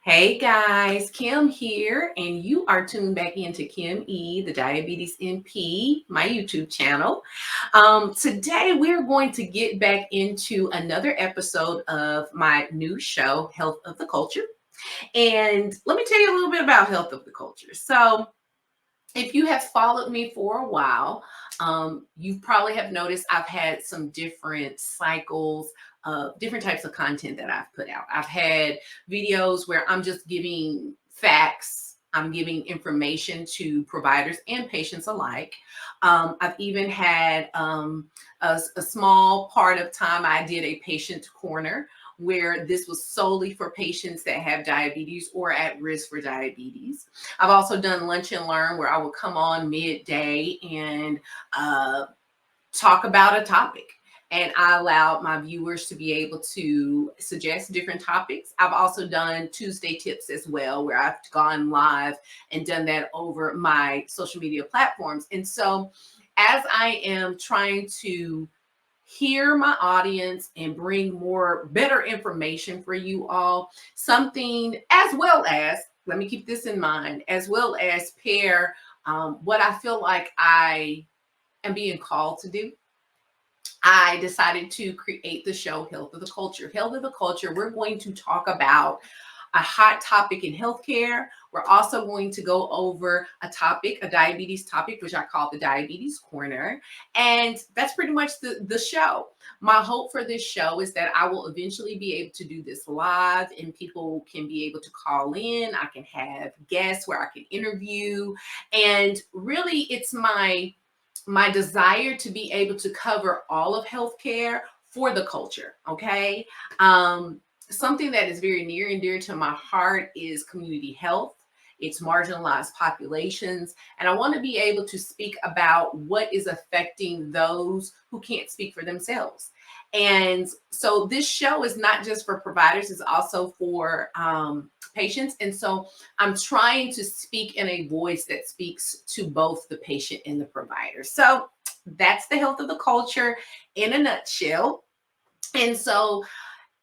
Hey guys, Kim here, and you are tuned back into Kim E, the Diabetes MP, my YouTube channel. Today, we're going to get back into another episode of my new show, Health of the Culture. And let me tell you a little bit about Health of the Culture. So, if you have followed me for a while, you probably have noticed I've had some different cycles of different types of content that I've put out. I've had videos where I'm just giving facts, I'm giving information to providers and patients alike. I've even had a small part of time I did a patient corner where this was solely for patients that have diabetes or at risk for diabetes. I've also done lunch and learn where I will come on midday and talk about a topic. And I allowed my viewers to be able to suggest different topics. I've also done Tuesday tips as well, where I've gone live and done that over my social media platforms. And so, as I am trying to hear my audience and bring more better information for you all, something as well as, let me keep this in mind, as well as pair what I feel like I am being called to do. I decided to create the show Health of the Culture. Health of the Culture, we're going to talk about a hot topic in healthcare. We're also going to go over a topic, a diabetes topic, which I call the Diabetes Corner. And that's pretty much the show. My hope for this show is that I will eventually be able to do this live and people can be able to call in. I can have guests where I can interview. And really, it's my desire to be able to cover all of healthcare for the culture. Okay. Something that is very near and dear to my heart is community health. It's marginalized populations. And I want to be able to speak about what is affecting those who can't speak for themselves. And so this show is not just for providers, it's also for patients. And so I'm trying to speak in a voice that speaks to both the patient and the provider. So that's the Health of the Culture in a nutshell. And so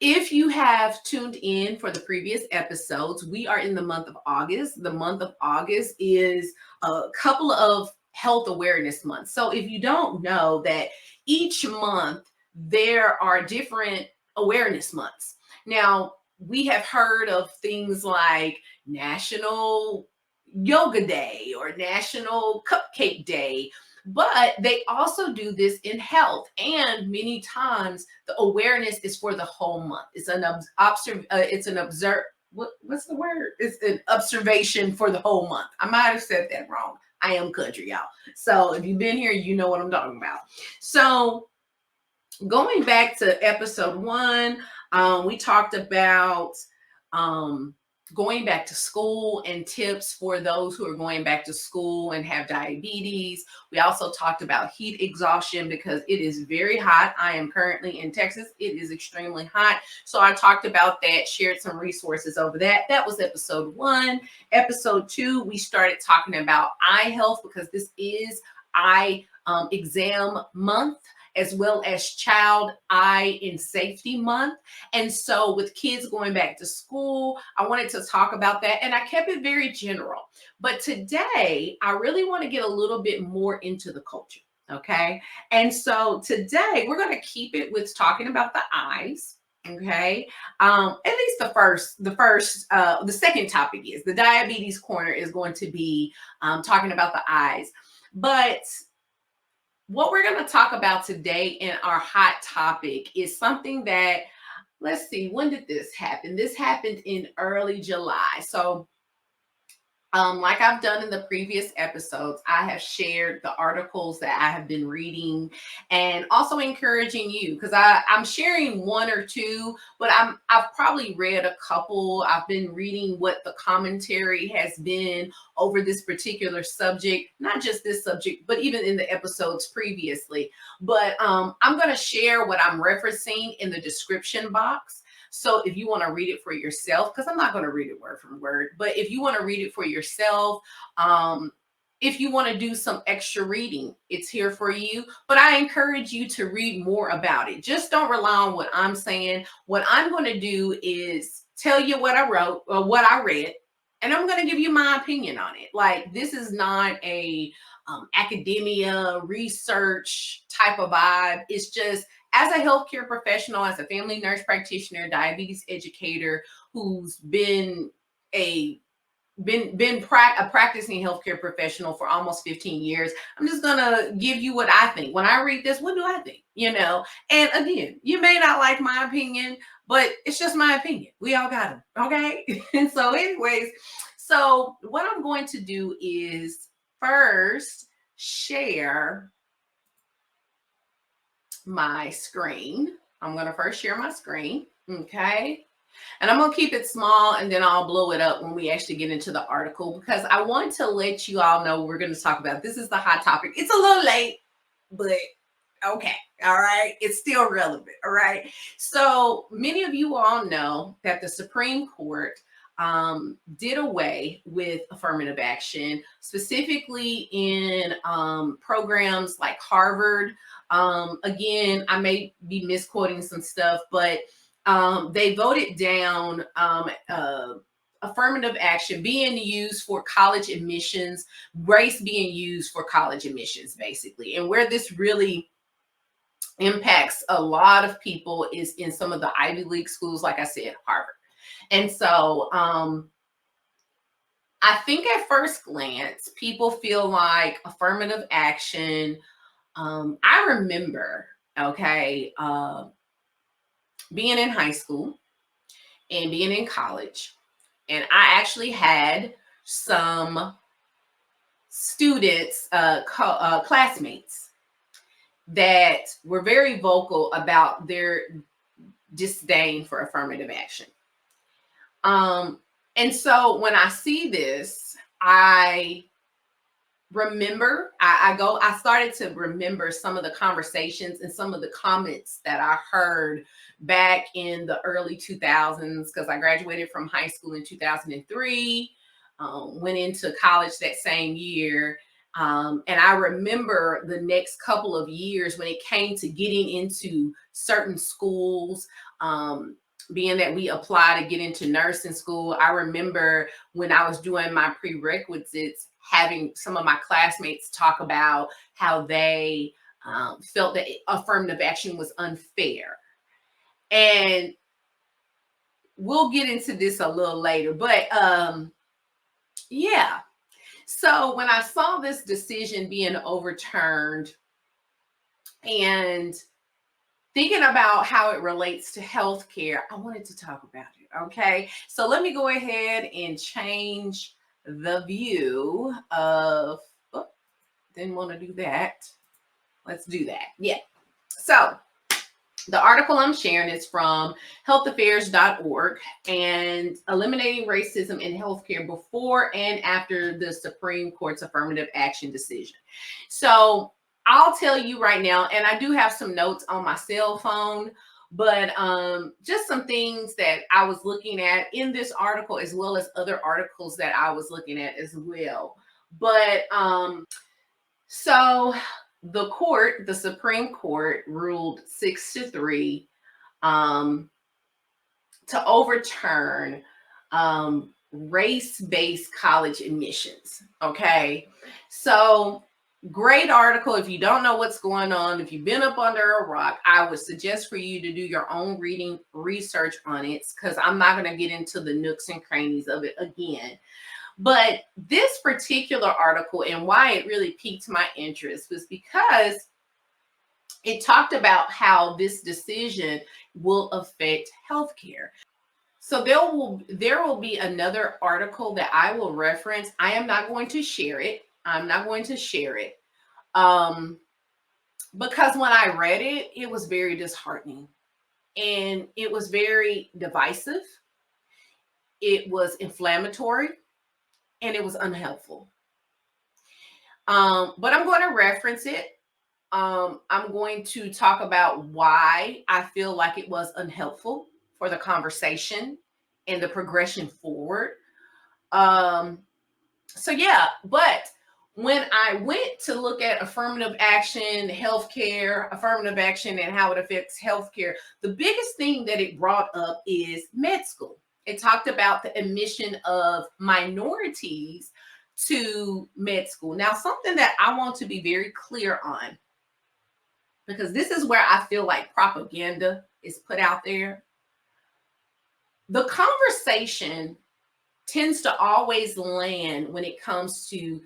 if you have tuned in for the previous episodes, we are in the month of August. The month of August is a couple of health awareness months. So if you don't know that each month there are different awareness months. Now, we have heard of things like National Yoga Day or National Cupcake Day, but they also do this in health. And many times the awareness is for the whole month. It's an what's the word? It's an observation for the whole month. I might have said that wrong. I am country, y'all. So if you've been here, you know what I'm talking about. So going back to episode 1, we talked about going back to school and tips for those who are going back to school and have diabetes. We also talked about heat exhaustion because it is very hot. I am currently in Texas. It is extremely hot. So I talked about that, shared some resources over that. That was episode 1. Episode 2, we started talking about eye health because this is eye exam month, as well as Child Eye and Safety Month. And so with kids going back to school, I wanted to talk about that. And I kept it very general. But today, I really want to get a little bit more into the culture. Okay. And so today, we're going to keep it with talking about the eyes. Okay. At least the second topic is the Diabetes Corner is going to be talking about the eyes. But what we're going to talk about today in our hot topic is something that, let's see, when did this happen? This happened in early July. So like I've done in the previous episodes, I have shared the articles that I have been reading and also encouraging you because I'm sharing one or two, but I've probably read a couple. I've been reading what the commentary has been over this particular subject, not just this subject, but even in the episodes previously. But I'm going to share what I'm referencing in the description box. So if you want to read it for yourself, because I'm not going to read it word for word, but if you want to read it for yourself, if you want to do some extra reading, it's here for you. But I encourage you to read more about it. Just don't rely on what I'm saying. What I'm going to do is tell you what I wrote or what I read, and I'm going to give you my opinion on it. Like, this is not a academia research type of vibe. It's just, as a healthcare professional, as a family nurse practitioner, diabetes educator who's been a practicing healthcare professional for almost 15 years, I'm just gonna give you what I think. When I read this, what do I think? And again, you may not like my opinion, but it's just my opinion. We all got them, okay? And so, anyways, so what I'm going to do is first share my screen. I'm gonna first share my screen, okay? And I'm going to keep it small, and then I'll blow it up when we actually get into the article, because I want to let you all know we're going to talk about this. Is the hot topic. It's a little late, but okay. All right. It's still relevant. All right. So many of you all know that the Supreme Court did away with affirmative action, specifically in programs like Harvard. Again, I may be misquoting some stuff, but they voted down affirmative action being used for college admissions, race being used for college admissions, basically. And where this really impacts a lot of people is in some of the Ivy League schools, like I said, Harvard. And so I think at first glance, people feel like affirmative action. I remember, okay, being in high school and being in college, and I actually had some students, classmates, that were very vocal about their disdain for affirmative action. And so when I see this, I remember, I started to remember some of the conversations and some of the comments that I heard back in the early 2000s, because I graduated from high school in 2003, went into college that same year. And I remember the next couple of years when it came to getting into certain schools, being that we apply to get into nursing school. I remember when I was doing my prerequisites, having some of my classmates talk about how they felt that affirmative action was unfair. And we'll get into this a little later, but yeah. So when I saw this decision being overturned and thinking about how it relates to healthcare, I wanted to talk about it. Okay. So let me go ahead and change the view of, oh, didn't want to do that. Let's do that. Yeah. So the article I'm sharing is from healthaffairs.org, and eliminating racism in healthcare before and after the Supreme Court's affirmative action decision. So I'll tell you right now, and I do have some notes on my cell phone, but just some things that I was looking at in this article, as well as other articles that I was looking at as well. But so the Supreme Court ruled 6-3 to overturn race-based college admissions. Okay, so great article. If you don't know what's going on, if you've been up under a rock, I would suggest for you to do your own reading research on it, because I'm not going to get into the nooks and crannies of it again. But this particular article, and why it really piqued my interest, was because it talked about how this decision will affect healthcare. So there will be another article that I will reference. I am not going to share it. Because when I read it, it was very disheartening, and it was very divisive. It was inflammatory, and it was unhelpful. But I'm going to reference it. I'm going to talk about why I feel like it was unhelpful for the conversation and the progression forward. So yeah, but when I went to look at affirmative action, healthcare, affirmative action, and how it affects healthcare, the biggest thing that it brought up is med school. It talked about the admission of minorities to med school. Now, something that I want to be very clear on, because this is where I feel like propaganda is put out there. The conversation tends to always land when it comes to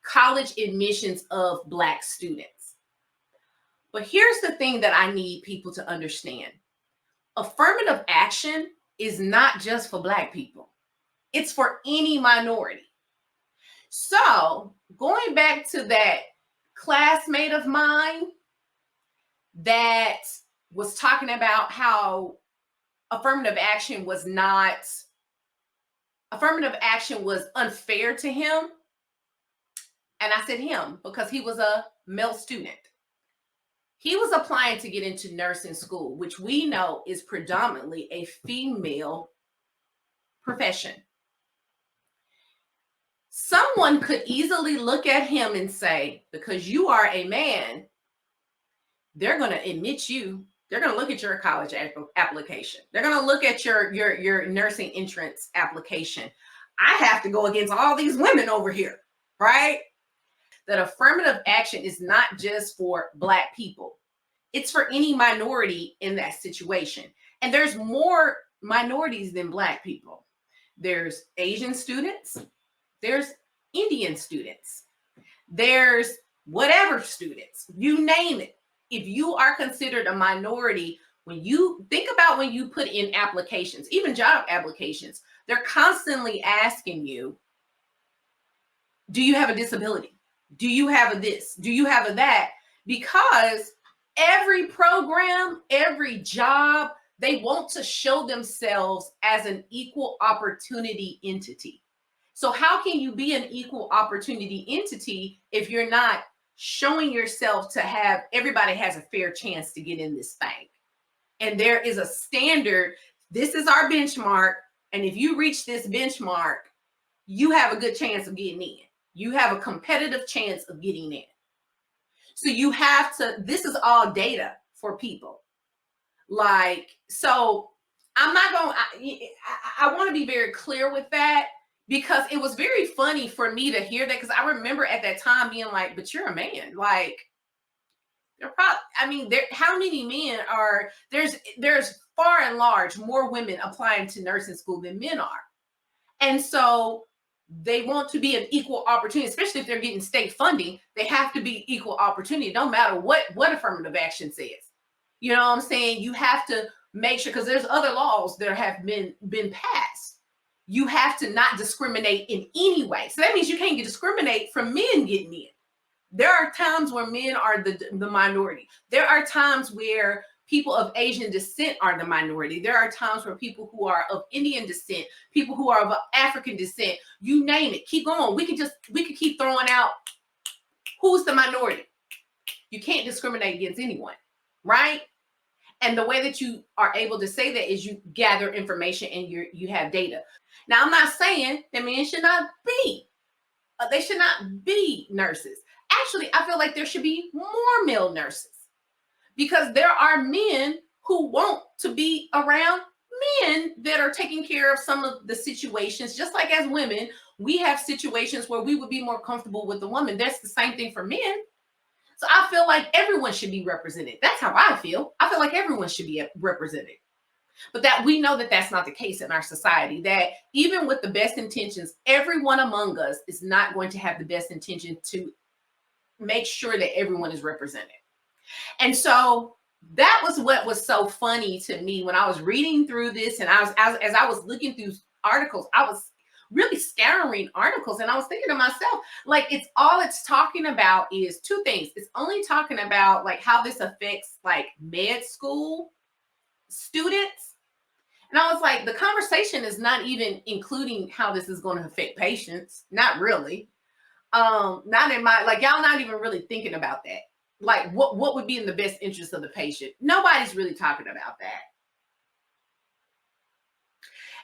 college admissions of Black students. But here's the thing that I need people to understand. Affirmative action is not just for Black people. It's for any minority. So going back to that classmate of mine that was talking about how affirmative action was unfair to him. And I said him because he was a male student. He was applying to get into nursing school, which we know is predominantly a female profession. Someone could easily look at him and say, because you are a man, they're going to admit you. They're going to look at your college application. They're going to look at your nursing entrance application. I have to go against all these women over here, right? That affirmative action is not just for Black people. It's for any minority in that situation. And there's more minorities than Black people. There's Asian students. There's Indian students. There's whatever students. You name it. If you are considered a minority, when you think about when you put in applications, even job applications, they're constantly asking you, do you have a disability? Do you have a this? Do you have a that? Because every program, every job, they want to show themselves as an equal opportunity entity. So how can you be an equal opportunity entity if you're not showing yourself to have everybody has a fair chance to get in this thing? And there is a standard. This is our benchmark. And if you reach this benchmark, you have a good chance of getting in. You have a competitive chance of getting in. So you have to, this is all data for people. Like, so I'm not going, I want to be very clear with that, because it was very funny for me to hear that, because I remember at that time being like, but you're a man. Like, they're probably, I mean, how many men are, there's far and large more women applying to nursing school than men are. And so they want to be an equal opportunity, especially if they're getting state funding. They have to be equal opportunity, no matter what affirmative action says. You know what I'm saying? You have to make sure, because there's other laws that have been passed. You have to not discriminate in any way. So that means you can't discriminate from men getting in. There are times where men are the minority. There are times where people of Asian descent are the minority. There are times where people who are of Indian descent, people who are of African descent, you name it. Keep going. We could keep throwing out who's the minority. You can't discriminate against anyone, right? And the way that you are able to say that is you gather information and you have data. Now, I'm not saying that men should not be, they should not be nurses. Actually, I feel like there should be more male nurses, because there are men who want to be around men that are taking care of some of the situations. Just like as women, we have situations where we would be more comfortable with the woman. That's the same thing for men. So I feel like everyone should be represented. That's how I feel. I feel like everyone should be represented. But that we know that that's not the case in our society, that even with the best intentions, everyone among us is not going to have the best intention to make sure that everyone is represented. And so that was what was so funny to me when I was reading through this, and as I was looking through articles, I was really scouring articles, and I was thinking to myself, like, it's talking about is two things. It's only talking about like how this affects like med school students. And I was like, the conversation is not even including how this is going to affect patients. Not really. Not in my, like, y'all not even really thinking about that. Like what would be in the best interest of the patient. Nobody's really talking about that.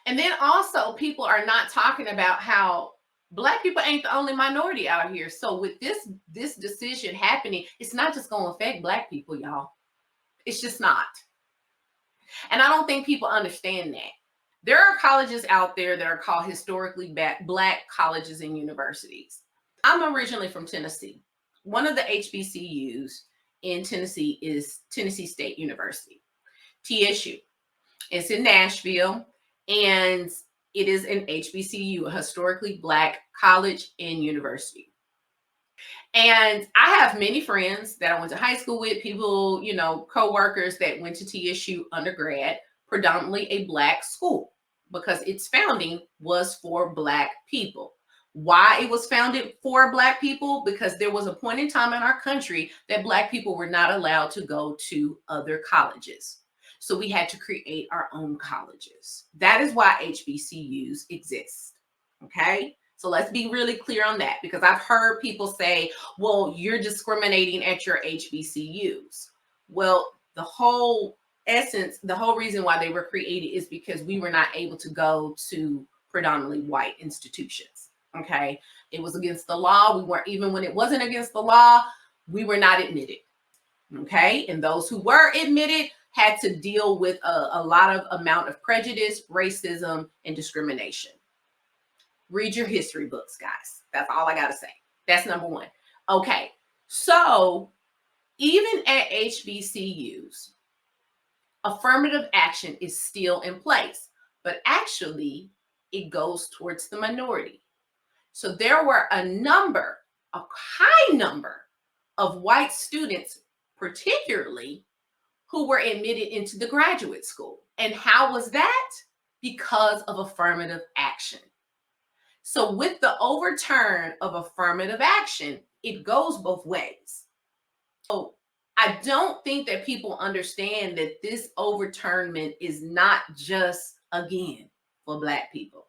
And then also people are not talking about how Black people ain't the only minority out here. So with this decision happening, it's not just going to affect Black people, y'all. It's just not. And I don't think people understand that. There are colleges out there that are called historically Black colleges and universities. I'm originally from Tennessee. One of the HBCUs in Tennessee is Tennessee State University, TSU. It's in Nashville, and it is an HBCU, a historically Black college and university. And I have many friends that I went to high school with, people, co-workers that went to TSU undergrad, predominantly a Black school, because its founding was for Black people. Why it was founded for Black people? Because there was a point in time in our country that Black people were not allowed to go to other colleges. So we had to create our own colleges. That is why HBCUs exist. Okay? So let's be really clear on that, because I've heard people say, well, you're discriminating at your HBCUs. Well, the whole essence, the whole reason why they were created is because we were not able to go to predominantly white institutions. Okay. It was against the law. We weren't, even when it wasn't against the law, we were not admitted. Okay. And those who were admitted had to deal with a lot of amount of prejudice, racism, and discrimination. Read your history books, guys. That's all I got to say. That's number one. Okay. So even at HBCUs, affirmative action is still in place, but actually it goes towards the minority. So there were a high number of white students, particularly, who were admitted into the graduate school. And how was that? Because of affirmative action. So with the overturn of affirmative action, it goes both ways. So I don't think that people understand that this overturnment is not just, again, for Black people.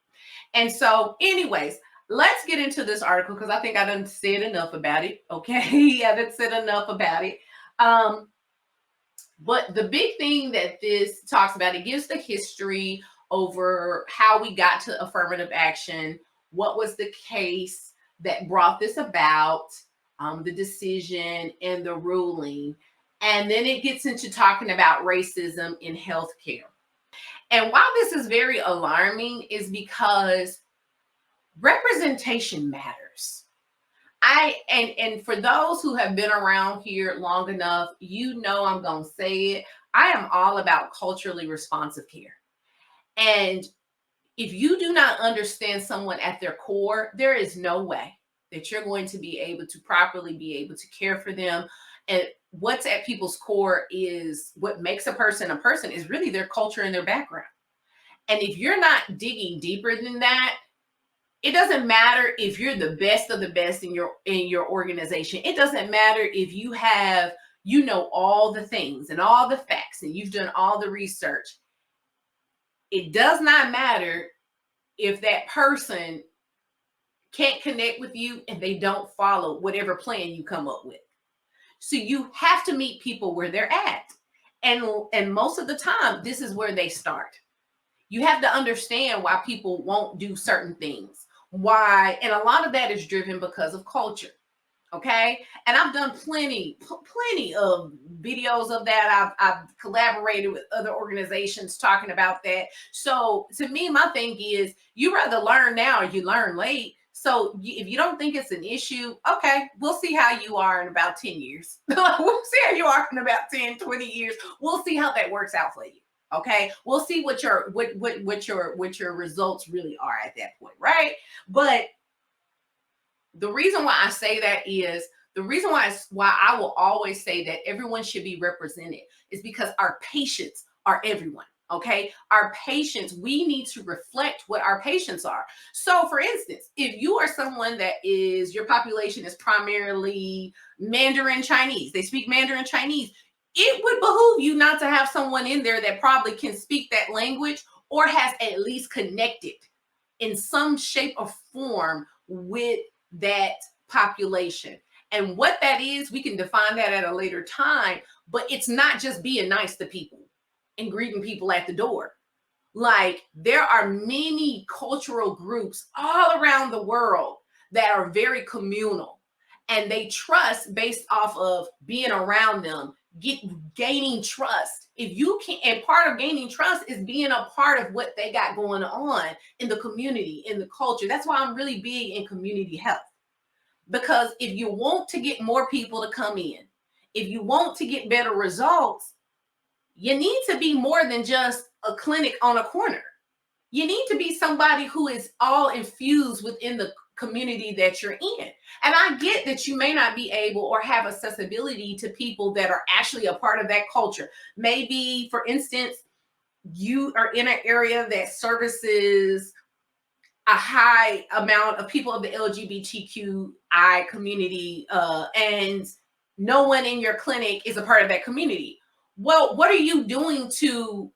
And so anyways, let's get into this article, because I think I done said enough about it. Okay, I done said enough about it. But the big thing that this talks about, it gives the history over how we got to affirmative action, what was the case that brought this about, the decision and the ruling. And then it gets into talking about racism in healthcare. And why this is very alarming is because representation matters. And for those who have been around here long enough, I'm going to say it. I am all about culturally responsive care. And if you do not understand someone at their core, there is no way that you're going to be able to properly be able to care for them. And what's at people's core is what makes a person is really their culture and their background. And if you're not digging deeper than that, it doesn't matter if you're the best of the best in your organization. It doesn't matter if you have, all the things and all the facts and you've done all the research. It does not matter if that person can't connect with you and they don't follow whatever plan you come up with. So you have to meet people where they're at. And most of the time, this is where they start. You have to understand why people won't do certain things. Why, and a lot of that is driven because of culture. Okay. And I've done plenty of videos of that. I've collaborated with other organizations talking about that. So to me, my thing is, you rather learn now or you learn late. So if you don't think it's an issue, okay, we'll see how you are in about 10 years. We'll see how you are in about 10, 20 years. We'll see how that works out for you. Okay, we'll see what your results really are at that point, right? But the reason why I say that is the reason why I will always say that everyone should be represented is because our patients are everyone. Okay, our patients, we need to reflect what our patients are. So for instance, if you are someone that your population is primarily Mandarin Chinese, they speak Mandarin Chinese, it would behoove you not to have someone in there that probably can speak that language or has at least connected in some shape or form with that population. And what that is, we can define that at a later time, but it's not just being nice to people and greeting people at the door. Like, there are many cultural groups all around the world that are very communal, and they trust based off of being around them, gaining trust. If you can, and part of gaining trust is being a part of what they got going on in the community, in the culture. That's why I'm really big in community health. Because if you want to get more people to come in, if you want to get better results, you need to be more than just a clinic on a corner. You need to be somebody who is all infused within the community that you're in. And I get that you may not be able or have accessibility to people that are actually a part of that culture. Maybe, for instance, you are in an area that services a high amount of people of the LGBTQI community, and no one in your clinic is a part of that community. Well, what are you doing to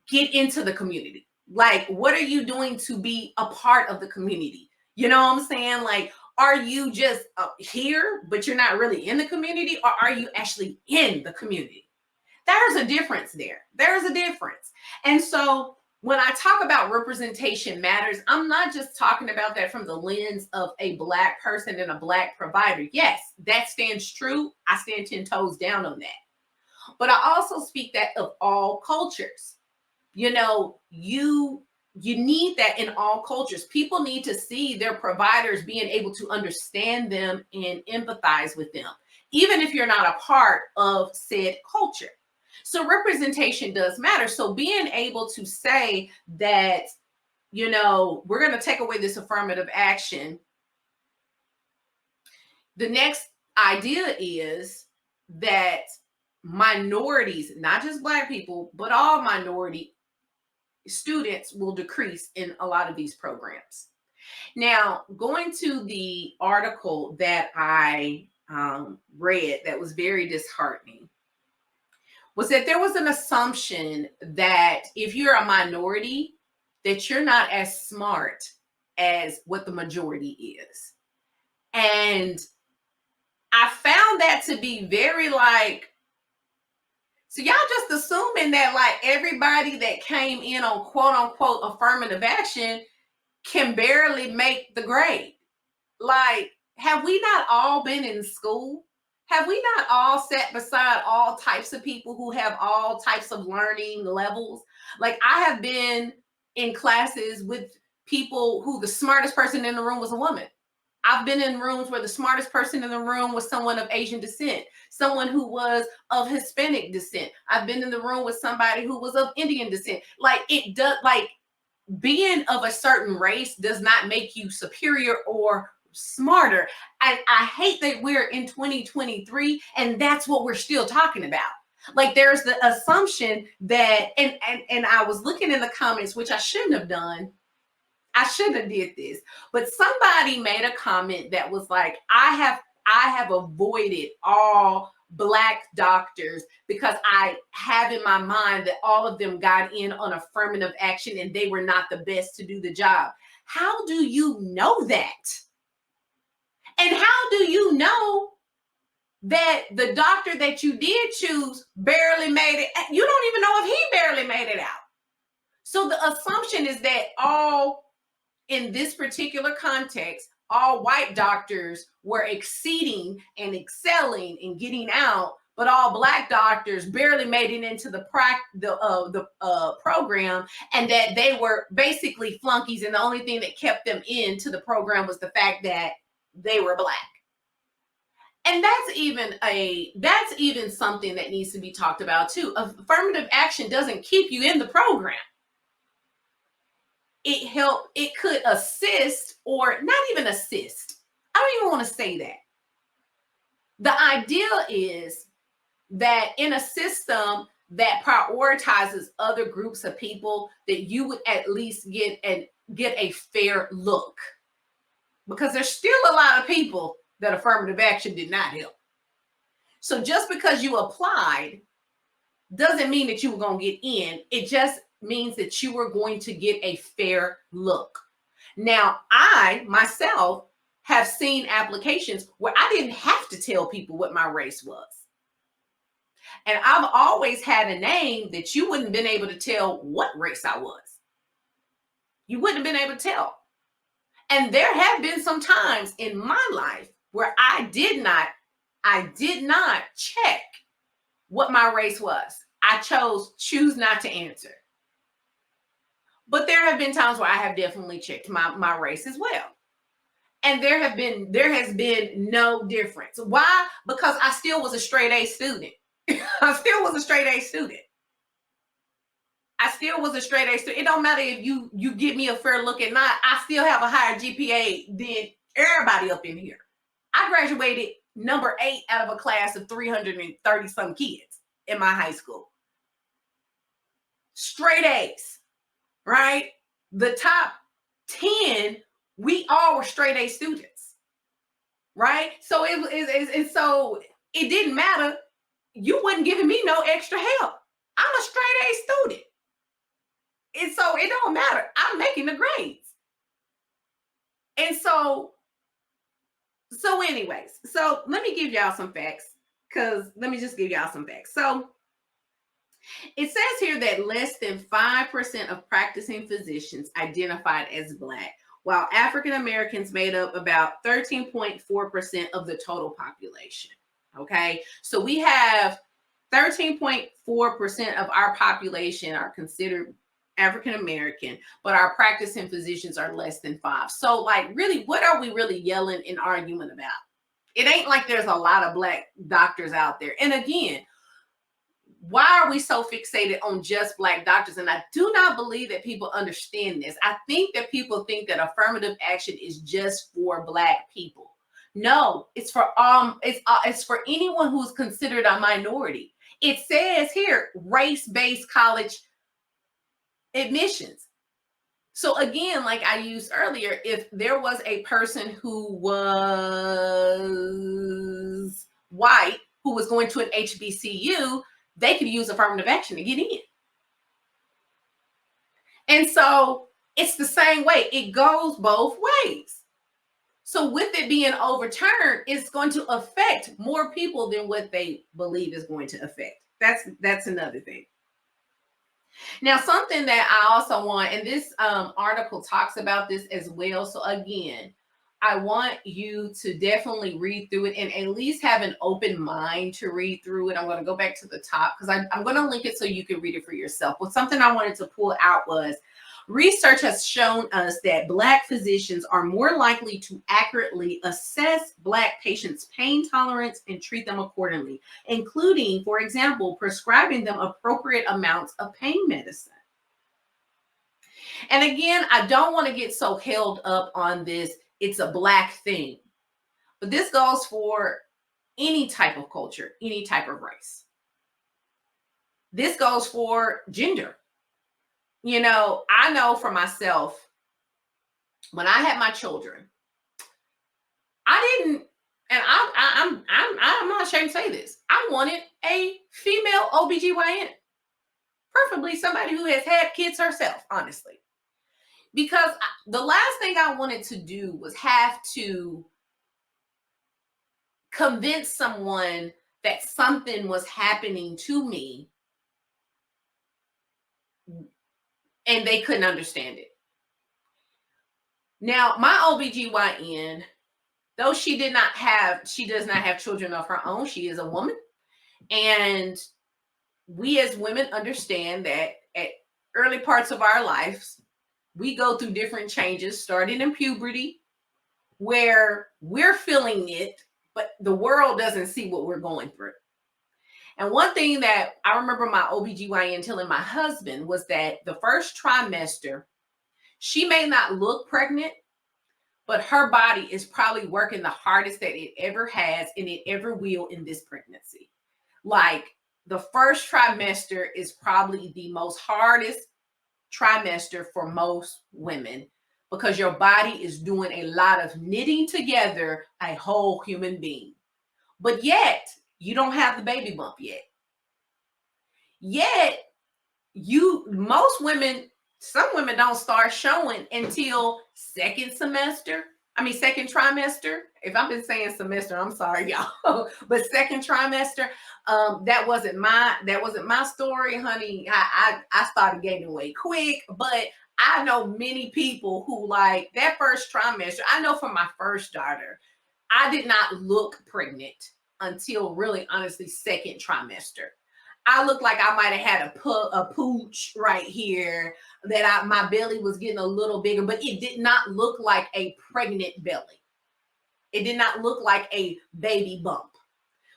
get into the community? Like, what are you doing to be a part of the community? You know what I'm saying? Like, are you just here, but you're not really in the community, or are you actually in the community? There's a difference there. There's a difference. And so when I talk about representation matters, I'm not just talking about that from the lens of a Black person and a Black provider. Yes, that stands true. I stand 10 toes down on that. But I also speak that of all cultures. You know, you need that in all cultures. People need to see their providers being able to understand them and empathize with them, even if you're not a part of said culture. So representation does matter. So being able to say that, you know, we're going to take away this affirmative action. The next idea is that minorities, not just Black people, but all minority students will decrease in a lot of these programs. Now, going to the article that I read that was very disheartening was that there was an assumption that if you're a minority, that you're not as smart as what the majority is. And I found that to be very like, so y'all just assuming that like everybody that came in on quote unquote affirmative action can barely make the grade. Like, have we not all been in school? Have we not all sat beside all types of people who have all types of learning levels? Like, I have been in classes with people who the smartest person in the room was a woman. I've been in rooms where the smartest person in the room was someone of Asian descent, someone who was of Hispanic descent. I've been in the room with somebody who was of Indian descent. Like, it does, like, being of a certain race does not make you superior or smarter. I hate that we're in 2023 and that's what we're still talking about. Like, there's the assumption that, and I was looking in the comments, which I shouldn't have done. I shouldn't have did this, but somebody made a comment that was like, I have avoided all Black doctors because I have in my mind that all of them got in on affirmative action and they were not the best to do the job. How do you know that? And how do you know that the doctor that you did choose barely made it? You don't even know if he barely made it out. So the assumption is that in this particular context, all white doctors were exceeding and excelling and getting out, but all Black doctors barely made it into the program, and that they were basically flunkies, and the only thing that kept them into the program was the fact that they were Black. And that's even something that needs to be talked about too. Affirmative action doesn't keep you in the program. It could assist, or not even assist. I don't even want to say that. The idea is that in a system that prioritizes other groups of people, that you would at least get a fair look. Because there's still a lot of people that affirmative action did not help. So just because you applied doesn't mean that you were going to get in. It just means that you were going to get a fair look. Now, I myself have seen applications where I didn't have to tell people what my race was. And I've always had a name that you wouldn't have been able to tell what race I was. You wouldn't have been able to tell. And there have been some times in my life where I did not check what my race was. I choose not to answer. But there have been times where I have definitely checked my race as well. And there has been no difference. Why? Because I still was a straight A student. I still was a straight A student. I still was a straight A student. It don't matter if you give me a fair look at not, I still have a higher GPA than everybody up in here. I graduated number 8 out of a class of 330 some kids in my high school. Straight A's, right? The top 10, we all were straight A students, right? So so it didn't matter. You wasn't giving me no extra help. I'm a straight A student. And so it don't matter. I'm making the grades. And so anyways, so let me give y'all some facts. Let me just give y'all some facts. So it says here that less than 5% of practicing physicians identified as Black, while African Americans made up about 13.4% of the total population. Okay, so we have 13.4% of our population are considered African American, but our practicing physicians are less than 5%. So, like, really, what are we really yelling and arguing about? It ain't like there's a lot of Black doctors out there. And again, why are we so fixated on just Black doctors? And I do not believe that people understand this. I think that people think that affirmative action is just for Black people. No, it's for it's for anyone who's considered a minority. It says here race-based college admissions. So again, like I used earlier, if there was a person who was white who was going to an HBCU, they could use affirmative action to get in. And so it's the same way. It goes both ways. So with it being overturned, it's going to affect more people than what they believe is going to affect. That's another thing. Now, something that I also want, and this article talks about this as well. So again, I want you to definitely read through it and at least have an open mind to read through it. I'm going to go back to the top because I'm going to link it so you can read it for yourself. But something I wanted to pull out was research has shown us that Black physicians are more likely to accurately assess Black patients' pain tolerance and treat them accordingly, including, for example, prescribing them appropriate amounts of pain medicine. And again, I don't want to get so held up on this. It's a Black thing, but this goes for any type of culture, any type of race. This goes for gender. You know, I know for myself, when I had my children, I didn't, and I'm not ashamed to say this, I wanted a female OBGYN, preferably somebody who has had kids herself, honestly. Because the last thing I wanted to do was have to convince someone that something was happening to me and they couldn't understand it. Now, my OBGYN, though she does not have children of her own, she is a woman. And we as women understand that at early parts of our lives, we go through different changes, starting in puberty, where we're feeling it, but the world doesn't see what we're going through. And one thing that I remember my OBGYN telling my husband was that the first trimester, she may not look pregnant, but her body is probably working the hardest that it ever has and it ever will in this pregnancy. Like the first trimester is probably the most hardest trimester for most women because your body is doing a lot of knitting together a whole human being. But yet, you don't have the baby bump yet. Yet, most women, some women don't start showing until second trimester. If I've been saying semester, I'm sorry, y'all. But second trimester, that wasn't my story, honey. I started gaining weight quick, but I know many people who like that first trimester. I know for my first daughter, I did not look pregnant until really honestly second trimester. I looked like I might have had a pooch right here, that my belly was getting a little bigger, but it did not look like a pregnant belly. It did not look like a baby bump.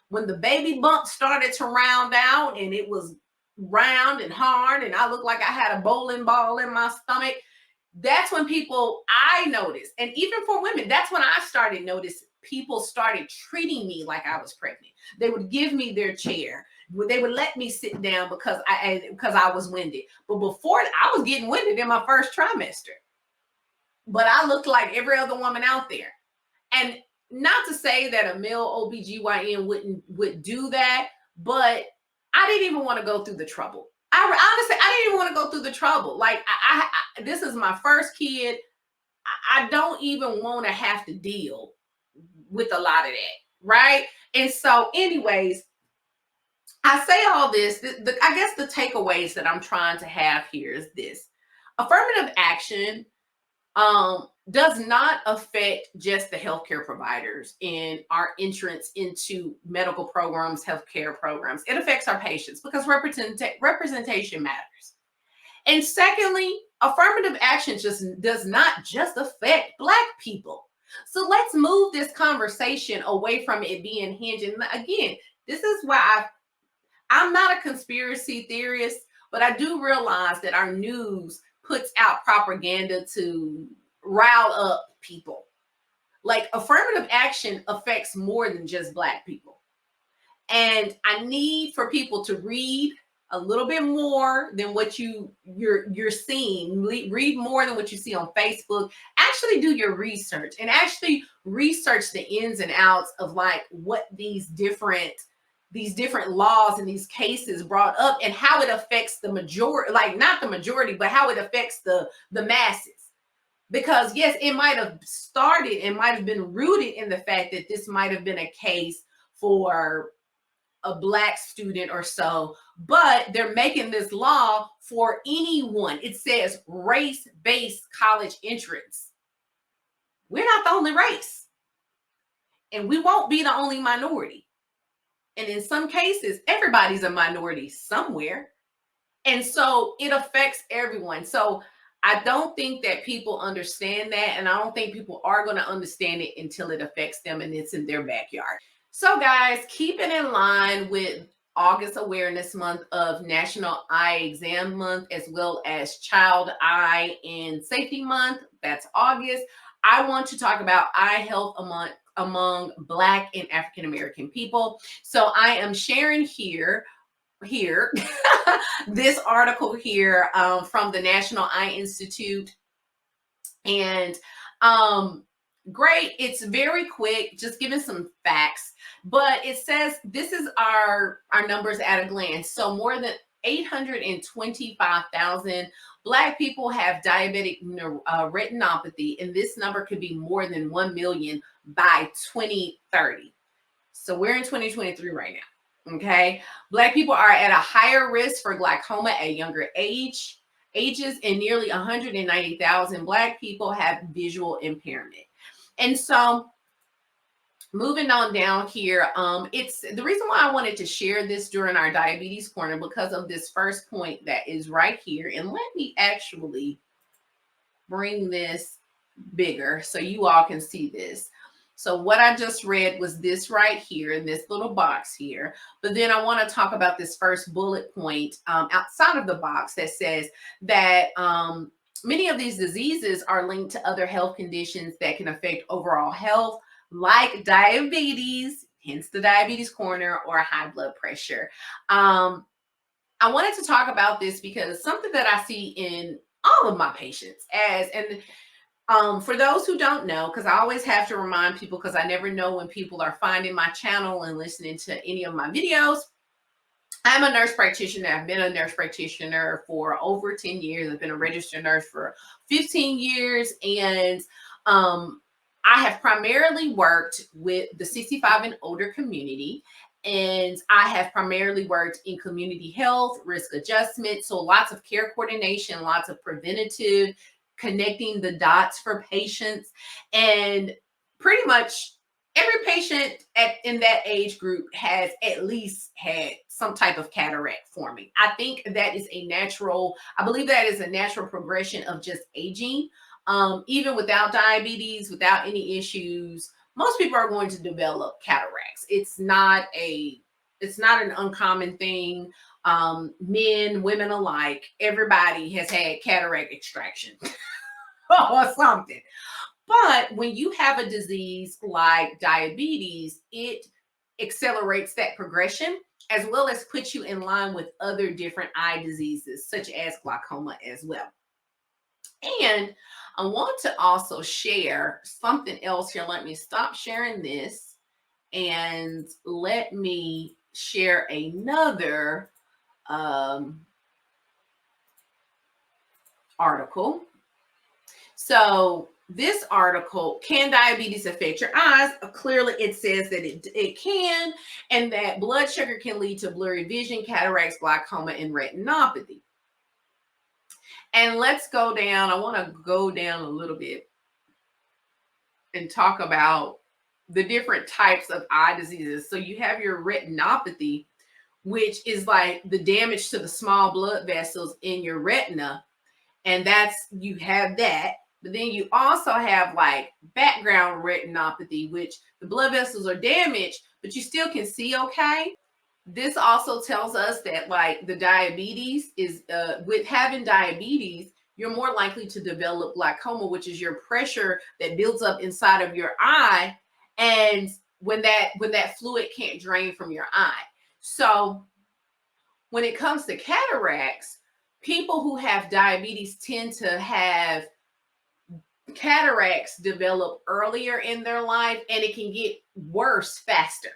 When the baby bump started to round out and it was round and hard and I looked like I had a bowling ball in my stomach, that's when I noticed, and even for women, that's when I started notice people started treating me like I was pregnant. They would give me their chair. They would let me sit down because I was winded. But before, I was getting winded in my first trimester. But I looked like every other woman out there. And not to say that a male OBGYN would do that, but I didn't even want to go through the trouble. Honestly, I didn't even want to go through the trouble. Like, this is my first kid. I don't even want to have to deal with a lot of that, right? And so, anyways, I say all this. I guess the takeaways that I'm trying to have here is this: affirmative action does not affect just the healthcare providers in our entrance into medical programs, healthcare programs. It affects our patients because representation matters. And secondly, affirmative action does not just affect Black people. So let's move this conversation away from it being hinged. And again, this is why I'm not a conspiracy theorist, but I do realize that our news puts out propaganda to rile up people. Like, affirmative action affects more than just Black people. And I need for people to read a little bit more than what you're seeing. Read more than what you see on Facebook. Actually do your research and actually research the ins and outs of like what these different laws and these cases brought up and how it affects the majority, like not the majority, but how it affects the masses. Because yes, it might have started and might have been rooted in the fact that this might have been a case for a Black student or so, but they're making this law for anyone. It says race-based college entrance. We're not the only race, and we won't be the only minority. And in some cases, everybody's a minority somewhere. And so it affects everyone. So I don't think that people understand that. And I don't think people are going to understand it until it affects them and it's in their backyard. So guys, keep it in line with August Awareness Month of National Eye Exam Month, as well as Child Eye and Safety Month. That's August. I want to talk about eye health among Black and African American people. So I am sharing here this article here from the National Eye Institute. And great, it's very quick, just giving some facts, but it says this is our numbers at a glance. So more than 825,000 Black people have diabetic retinopathy, and this number could be more than 1 million by 2030. So we're in 2023 right now. Okay, Black people are at a higher risk for glaucoma at younger ages, and nearly 190,000 Black people have visual impairment. And so moving on down here, it's the reason why I wanted to share this during our diabetes corner, because of this first point that is right here. And let me actually bring this bigger so you all can see this. So what I just read was this right here in this little box here. But then I want to talk about this first bullet point outside of the box that says that many of these diseases are linked to other health conditions that can affect overall health, like diabetes, hence the diabetes corner, or high blood pressure. I wanted to talk about this because something that I see in all of my patients for those who don't know, because I always have to remind people, because I never know when people are finding my channel and listening to any of my videos. I'm a nurse practitioner. I've been a nurse practitioner for over 10 years. I've been a registered nurse for 15 years. And I have primarily worked with the 65 and older community. And I have primarily worked in community health, risk adjustment. So lots of care coordination, lots of preventative, connecting the dots for patients. And pretty much every patient in that age group has at least had some type of cataract forming. I think that is a natural, I believe that is a natural progression of just aging. Even without diabetes, without any issues, most people are going to develop cataracts. It's not an uncommon thing. Men, women alike, everybody has had cataract extraction or something. But when you have a disease like diabetes, it accelerates that progression as well as puts you in line with other different eye diseases, such as glaucoma as well. And I want to also share something else here. Let me stop sharing this and let me share another article. So this article, can diabetes affect your eyes? Clearly it says that it can, and that blood sugar can lead to blurry vision, cataracts, glaucoma, and retinopathy. And let's go down. I want to go down a little bit and talk about the different types of eye diseases. So you have your retinopathy, which is like the damage to the small blood vessels in your retina. And you have that. But then you also have like background retinopathy, which the blood vessels are damaged, but you still can see okay. This also tells us that like the diabetes is, with having diabetes, you're more likely to develop glaucoma, which is your pressure that builds up inside of your eye. And when that fluid can't drain from your eye. So when it comes to cataracts, people who have diabetes tend to have cataracts develop earlier in their life, and it can get worse faster.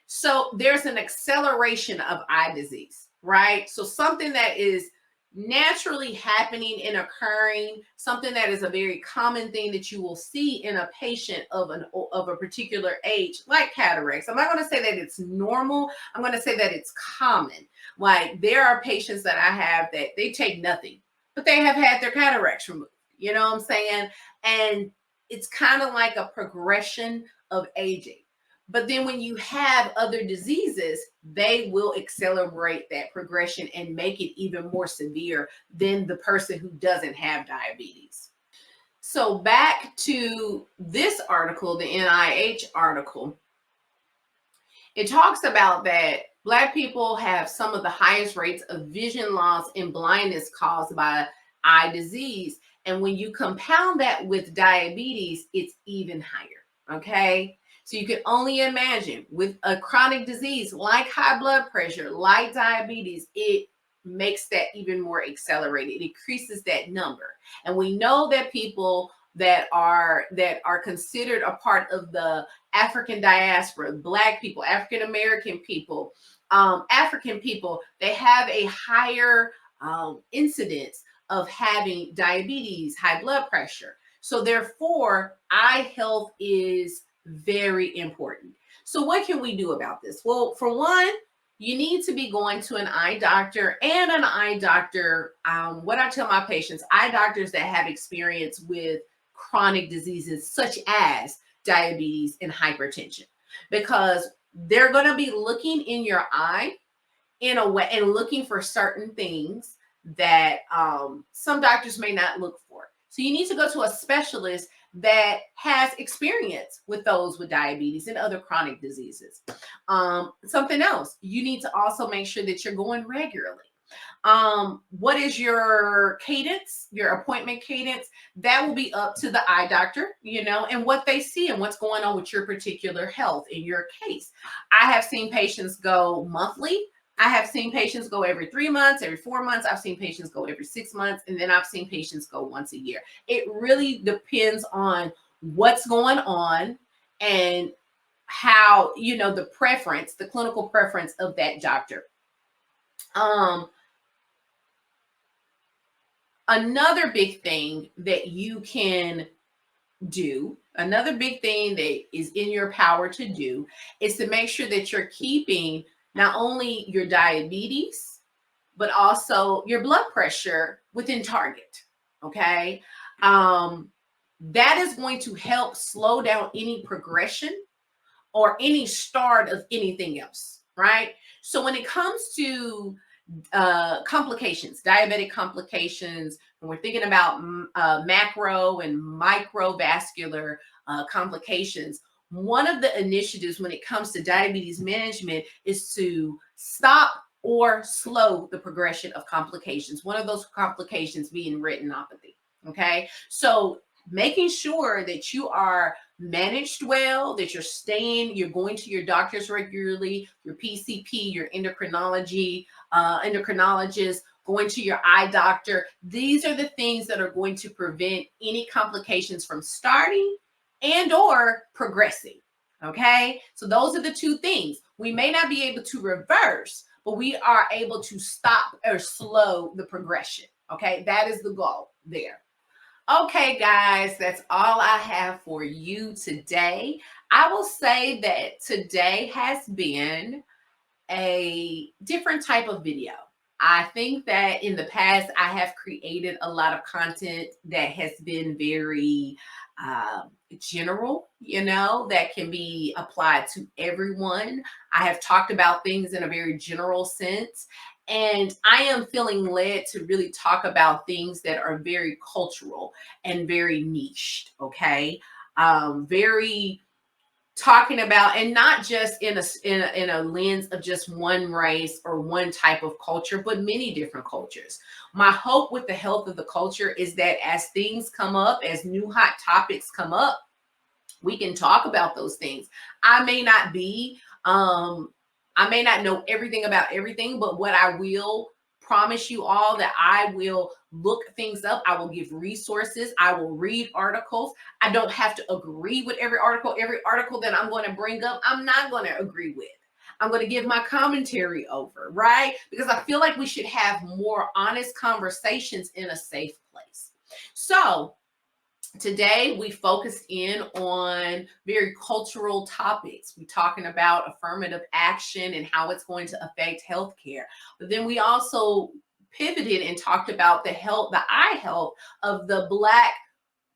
So there's an acceleration of eye disease, right? So something that is naturally happening and occurring, something that is a very common thing that you will see in a patient of a particular age, like cataracts. I'm not going to say that it's normal. I'm going to say that it's common. Like there are patients that I have that they take nothing, but they have had their cataracts removed. You know what I'm saying? And it's kind of like a progression of aging. But then when you have other diseases, they will accelerate that progression and make it even more severe than the person who doesn't have diabetes. So back to this article, the NIH article, it talks about that Black people have some of the highest rates of vision loss and blindness caused by eye disease. And when you compound that with diabetes, it's even higher, okay? So you can only imagine with a chronic disease like high blood pressure, like diabetes, it makes that even more accelerated. It increases that number. And we know that people that are considered a part of the African diaspora, Black people, African American people, African people, they have a higher incidence of having diabetes, high blood pressure. So therefore, eye health is very important. So what can we do about this? Well, for one, you need to be going to an eye doctor, and an eye doctor, what I tell my patients, eye doctors that have experience with chronic diseases such as diabetes and hypertension, because they're going to be looking in your eye in a way and looking for certain things that some doctors may not look for. So you need to go to a specialist that has experience with those with diabetes and other chronic diseases. Something else, you need to also make sure that you're going regularly. What is your cadence, your appointment cadence? That will be up to the eye doctor, and what they see and what's going on with your particular health in your case. I have seen patients go monthly. I have seen patients go every 3 months, every 4 months. I've seen patients go every 6 months, and then I've seen patients go once a year. It really depends on what's going on and how, the preference, the clinical preference of that doctor. Another big thing that you can do, another big thing that is in your power to do, is to make sure that you're keeping not only your diabetes, but also your blood pressure within target, okay? That is going to help slow down any progression or any start of anything else, right? So when it comes to complications, diabetic complications, when we're thinking about macro and microvascular complications, one of the initiatives when it comes to diabetes management is to stop or slow the progression of complications. One of those complications being retinopathy. Okay, so making sure that you are managed well, that you're going to your doctors regularly, your PCP, your endocrinologist, going to your eye doctor. These are the things that are going to prevent any complications from starting and or progressing. Okay, so those are the two things. We may not be able to reverse, but we are able to stop or slow the progression. Okay, that is the goal there. Okay, guys, that's all I have for you today. I will say that today has been a different type of video. I think that in the past, I have created a lot of content that has been very general, that can be applied to everyone. I have talked about things in a very general sense. And I am feeling led to really talk about things that are very cultural and very niched, okay? Very talking about, and not just in a lens of just one race or one type of culture, but many different cultures. My hope with the health of the culture is that as things come up, as new hot topics come up, we can talk about those things. I may not be I may not know everything about everything, but what I will promise you all that I will look things up. I will give resources. I will read articles. I don't have to agree with every article. Every article that I'm going to bring up, I'm not going to agree with. I'm going to give my commentary over, right? Because I feel like we should have more honest conversations in a safe place. So, today, we focused in on very cultural topics. We're talking about affirmative action and how it's going to affect healthcare. But then we also pivoted and talked about the eye health of the Black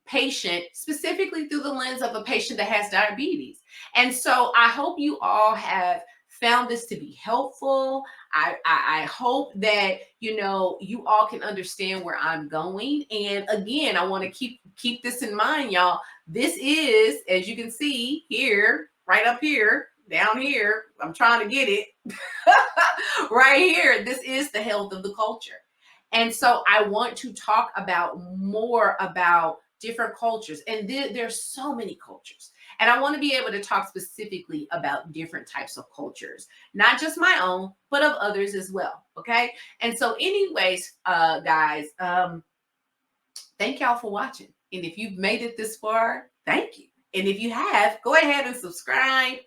patient, specifically through the lens of a patient that has diabetes. And so I hope you all have found this to be helpful. I hope that you all can understand where I'm going. And again, I want to keep this in mind, y'all. This is, as you can see here, right up here, down here. I'm trying to get it right here. This is the health of the culture. And so I want to talk about more about different cultures. And there's so many cultures. And I want to be able to talk specifically about different types of cultures, not just my own, but of others as well. Okay. And so anyways, guys, thank y'all for watching. And if you've made it this far, thank you. And if you have, go ahead and subscribe,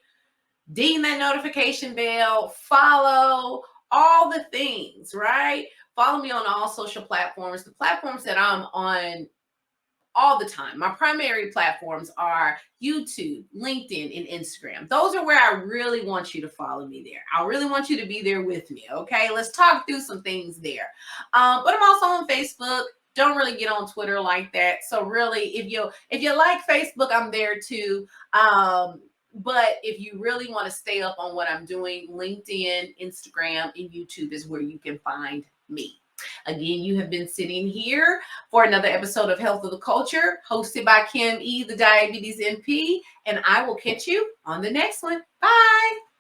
ding that notification bell, follow, all the things, right? Follow me on all social platforms, the platforms that I'm on all the time. My primary platforms are YouTube, LinkedIn, and Instagram. Those are where I really want you to follow me there. I really want you to be there with me, okay? Let's talk through some things there. But I'm also on Facebook. Don't really get on Twitter like that. So really, if you like Facebook, I'm there too. But if you really want to stay up on what I'm doing, LinkedIn, Instagram, and YouTube is where you can find me. Again, you have been sitting here for another episode of Health of the Culture, hosted by Kim E, the Diabetes MP, and I will catch you on the next one. Bye.